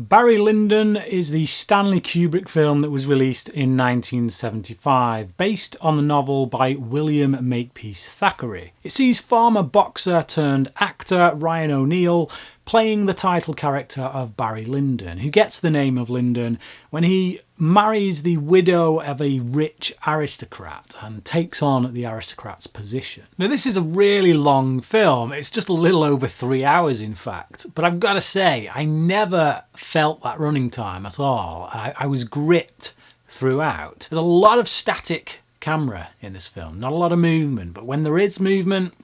Barry Lyndon is the Stanley Kubrick film that was released in 1975, based on the novel by William Makepeace Thackeray. It sees former boxer turned actor Ryan O'Neal playing the title character of Barry Lyndon, who gets the name of Lyndon when he marries the widow of a rich aristocrat and takes on the aristocrat's position. Now, this is a really long film. It's just a little over 3 hours, in fact. But I've got to say, I never felt that running time at all. I was gripped throughout. There's a lot of static camera in this film, not a lot of movement. But when there is movement,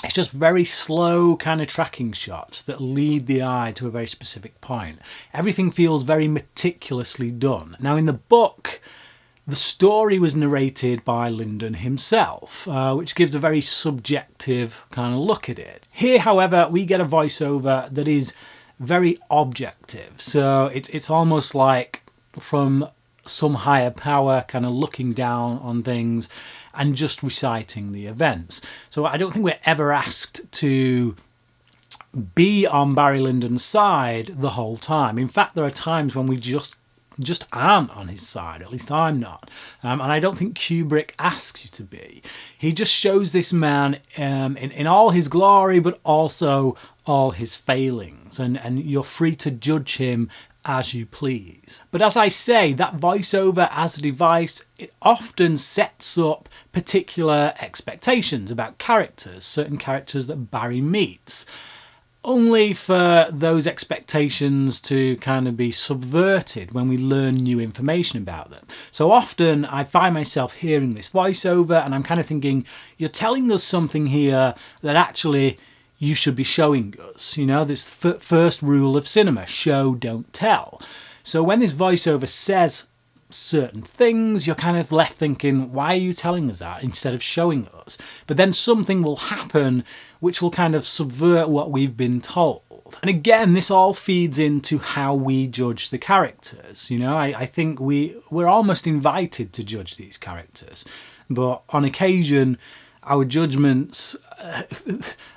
it's just very slow kind of tracking shots that lead the eye to a very specific point. Everything feels very meticulously done. Now, in the book, the story was narrated by Lyndon himself, which gives a very subjective kind of look at it. Here, however, we get a voiceover that is very objective. So it's almost like from some higher power kind of looking down on things and just reciting the events. So I don't think we're ever asked to be on Barry Lyndon's side the whole time. In fact, there are times when we just aren't on his side. At least I'm not. And I don't think Kubrick asks you to be. He just shows this man in all his glory, but also all his failings. And you're free to judge him as you please. But as I say, that voiceover as a device, it often sets up particular expectations about characters, certain characters that Barry meets, only for those expectations to kind of be subverted when we learn new information about them. So often I find myself hearing this voiceover and I'm kind of thinking, you're telling us something here that actually you should be showing us. You know, this first rule of cinema, show, don't tell. So when this voiceover says certain things, you're kind of left thinking, why are you telling us that instead of showing us? But then something will happen which will kind of subvert what we've been told. And again, this all feeds into how we judge the characters. You know, I think we're almost invited to judge these characters. But on occasion, our judgments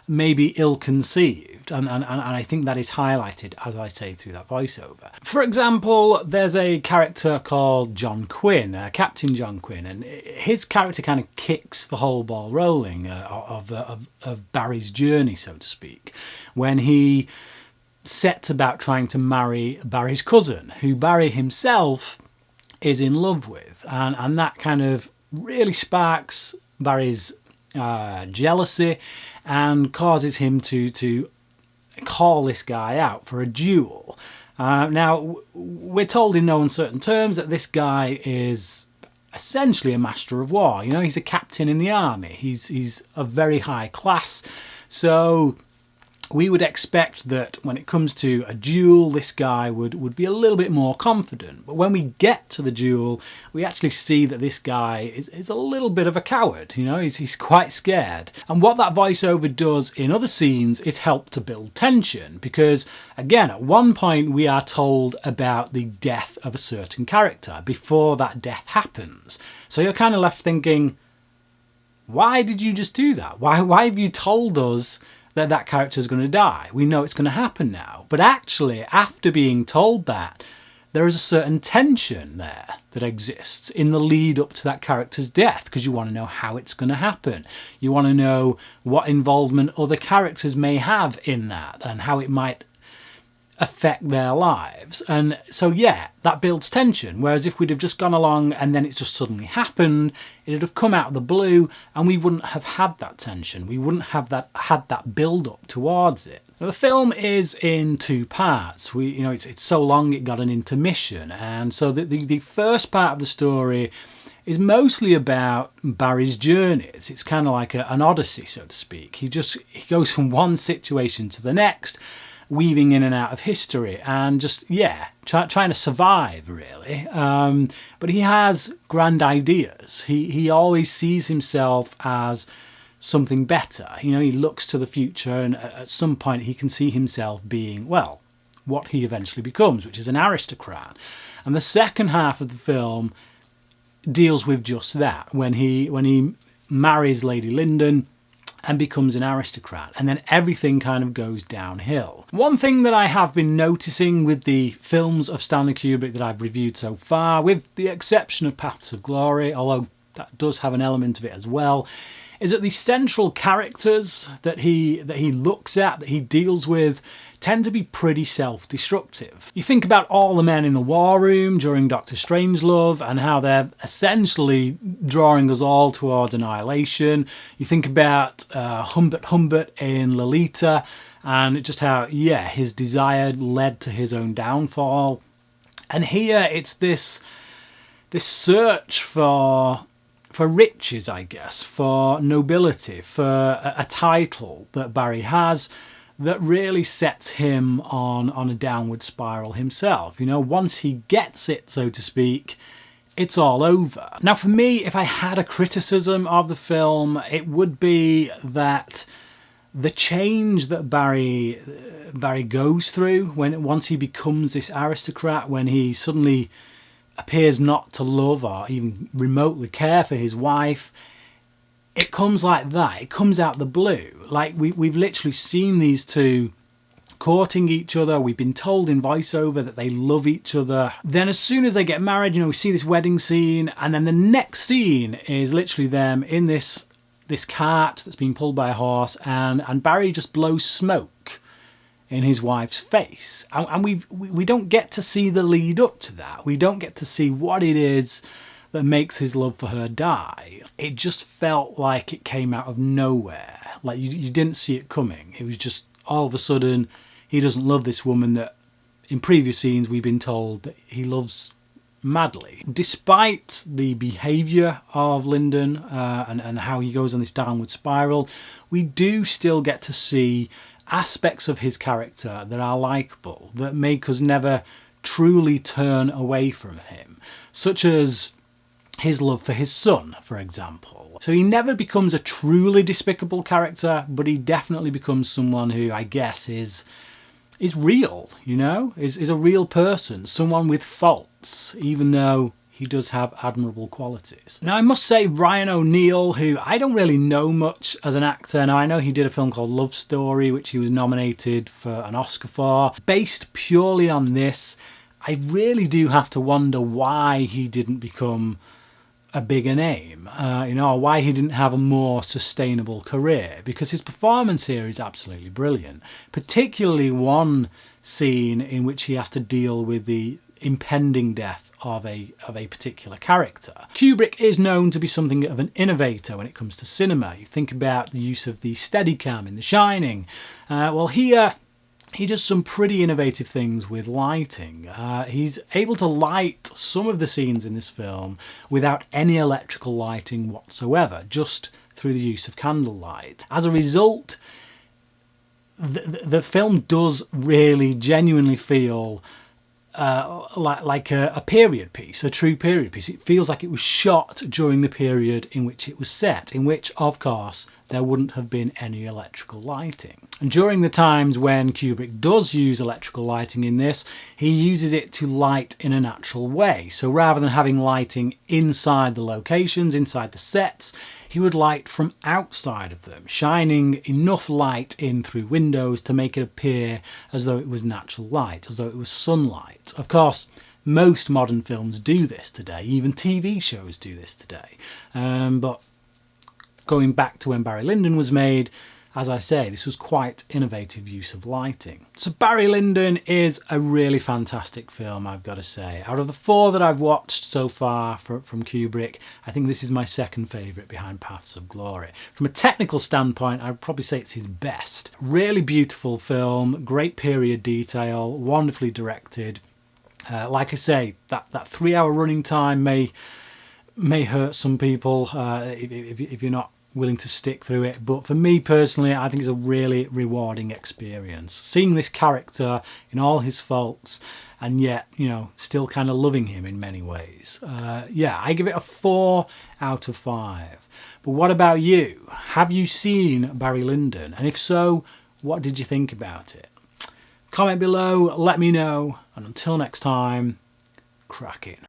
may be ill-conceived, and I think that is highlighted, as I say, through that voiceover. For example, there's a character called John Quinn, Captain John Quinn, and his character kind of kicks the whole ball rolling of Barry's journey, so to speak, when he sets about trying to marry Barry's cousin, who Barry himself is in love with, and that kind of really sparks Barry's jealousy and causes him to call this guy out for a duel. Now, we're told in no uncertain terms that this guy is essentially a master of war. You know, he's a captain in the army. He's of very high class. So we would expect that when it comes to a duel, this guy would be a little bit more confident. But when we get to the duel, we actually see that this guy is a little bit of a coward. You know, he's quite scared. And what that voiceover does in other scenes is help to build tension. Because, again, at one point we are told about the death of a certain character before that death happens. So you're kind of left thinking, why did you just do that? Why have you told us that character is going to die? We know it's going to happen now. But actually, after being told that, there is a certain tension there that exists in the lead up to that character's death, because you want to know how it's going to happen. You want to know what involvement other characters may have in that and how it might affect their lives. And so, yeah, that builds tension. Whereas if we'd have just gone along and then it just suddenly happened, it'd have come out of the blue and we wouldn't have had that tension. We wouldn't have had that build up towards it. Now, the film is in 2 parts. It's so long it got an intermission. And so the first part of the story is mostly about Barry's journeys. It's kind of like an odyssey, so to speak. He goes from one situation to the next, weaving in and out of history and just, trying to survive, really. But he has grand ideas. He always sees himself as something better. You know, he looks to the future and at some point he can see himself being, well, what he eventually becomes, which is an aristocrat. And the second half of the film deals with just that. When he marries Lady Lyndon and becomes an aristocrat, and then everything kind of goes downhill. One thing that I have been noticing with the films of Stanley Kubrick that I've reviewed so far, with the exception of Paths of Glory, although that does have an element of it as well, is that the central characters that he looks at, that he deals with, tend to be pretty self-destructive. You think about all the men in the war room during Doctor Strangelove and how they're essentially drawing us all towards annihilation. You think about Humbert in Lolita and just how, yeah, his desire led to his own downfall. And here it's this search for riches, I guess, for nobility, for a title that Barry has, that really sets him on a downward spiral himself. You know, once he gets it, so to speak, it's all over. Now, for me, if I had a criticism of the film, it would be that the change that Barry goes through once he becomes this aristocrat, when he suddenly appears not to love or even remotely care for his wife, it comes like that. It comes out the blue. Like we've literally seen these two courting each other. We've been told in voiceover that they love each other. Then as soon as they get married, you know, we see this wedding scene, and then the next scene is literally them in this cart that's being pulled by a horse, and Barry just blows smoke in his wife's face. And we don't get to see the lead up to that. We don't get to see what it is that makes his love for her die. It just felt like it came out of nowhere. Like you didn't see it coming. It was just all of a sudden he doesn't love this woman that in previous scenes we've been told that he loves madly. Despite the behaviour of Lyndon and how he goes on this downward spiral, we do still get to see aspects of his character that are likeable, that make us never truly turn away from him, such as his love for his son, for example. So he never becomes a truly despicable character, but he definitely becomes someone who, I guess, is real, you know, is a real person, someone with faults, even though he does have admirable qualities. Now, I must say, Ryan O'Neal, who I don't really know much as an actor. Now, I know he did a film called Love Story, which he was nominated for an Oscar for. Based purely on this, I really do have to wonder why he didn't become a bigger name, you know, or why he didn't have a more sustainable career, because his performance here is absolutely brilliant, particularly one scene in which he has to deal with the impending death of a particular character. Kubrick is known to be something of an innovator when it comes to cinema. You think about the use of the Steadicam in The Shining. Well, here he does some pretty innovative things with lighting. He's able to light some of the scenes in this film without any electrical lighting whatsoever, just through the use of candlelight. As a result, the film does really genuinely feel like a period piece, a true period piece. It feels like it was shot during the period in which it was set, in which, of course, there wouldn't have been any electrical lighting. And during the times when Kubrick does use electrical lighting in this, he uses it to light in a natural way. So rather than having lighting inside the locations, inside the sets, he would light from outside of them, shining enough light in through windows to make it appear as though it was natural light, as though it was sunlight. Of course, most modern films do this today, even TV shows do this today. But going back to when Barry Lyndon was made, as I say, this was quite innovative use of lighting. So Barry Lyndon is a really fantastic film, I've got to say. Out of the 4 that I've watched so far from Kubrick, I think this is my second favourite behind Paths of Glory. From a technical standpoint, I'd probably say it's his best. Really beautiful film, great period detail, wonderfully directed. Like I say, that 3-hour running time may hurt some people if you're not willing to stick through it, but for me personally, I think it's a really rewarding experience. Seeing this character in all his faults, and yet, you know, still kind of loving him in many ways. Yeah, I give it a 4 out of 5. But what about you? Have you seen Barry Lyndon? And if so, what did you think about it? Comment below, let me know, and until next time, crack it.